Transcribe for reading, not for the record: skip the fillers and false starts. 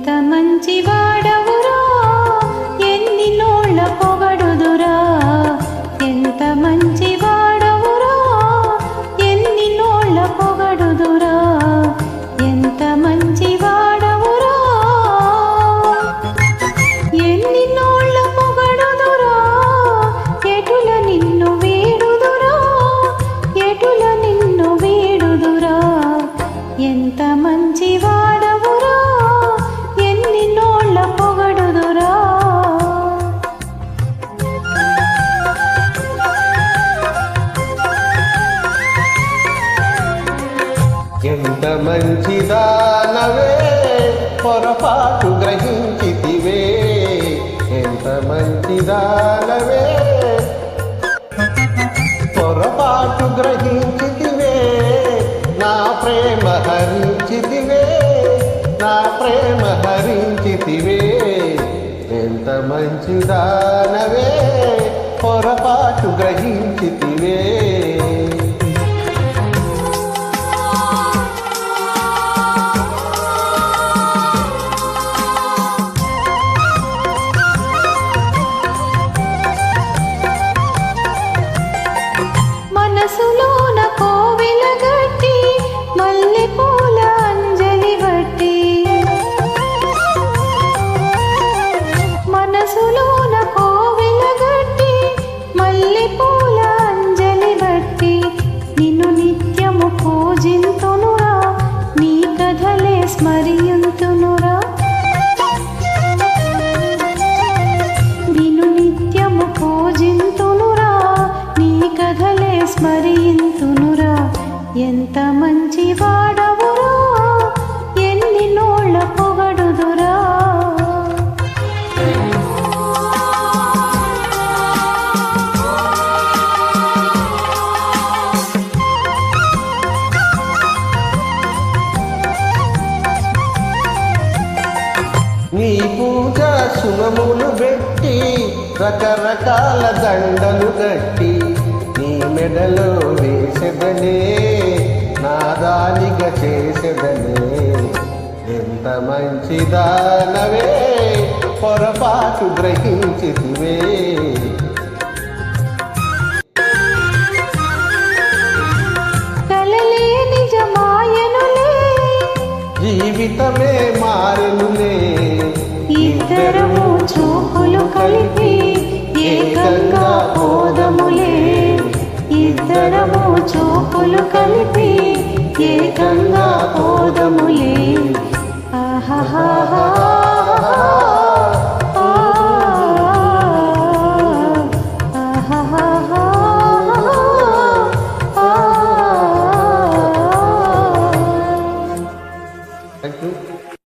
ఎంత మంచి వాడవురా, ఎన్ని నోళ్ళ పొగడుదురా. ఎంత మంచి వాడవురా, ఎన్ని నోళ్ళ పొగడుదురా. ఎంత మంచి వాడవురా, ఎన్ని నోళ్ళ పొగడుదురా. ఎటుల నిన్ను వీడుదురా, ఎటుల నిన్ను వీడుదురా. ఎంత మంచి వాడవురా, ఎన్ని నోళ్ళ పొగడుదురా. ఎంత మంచిదానవే పొరపాటు గ్రహించితివే. ఎంత మంచిదానవే పొరపాటు గ్రహించితివే. నా ప్రేమ హరించితివే, నా ప్రేమ హరించితివే. ఎంత మంచిదానవే పొరపాటు గ్రహించితివే. మనసులోన కోవెల గట్టి, మల్లెపూల అంజలి బట్టి. మనసులోన కోవెల గట్టి, మల్లెపూల అంజలి బట్టి. నిన్ను నిత్యము పూజింతునురా, నీ కథలే స్మరింతునురా. నిన్ను నిత్యము పూజింతునురా, నీ కథలే స్మరింతునురా. ఎంత మంచి వాడవురా, ఎన్ని నోళ్ళ పొగడుదురా. నీ పూజ సుమములు పెట్టి, రకరకాల దండలు కట్టి, నీ మెడలో వేసెదనే, నాదానిగా చేసెదనే. ఎంత మంచిదానవే పొరపాటు గ్రహించితివే. కలలే నిజమాయనులే, జీవితమే మారెనులే. ఇద్దరము చూపులు కలిపి ఏకంగా పోదములే. ఇద్దరము చూపులు కలిపి ఏకంగా పోదము.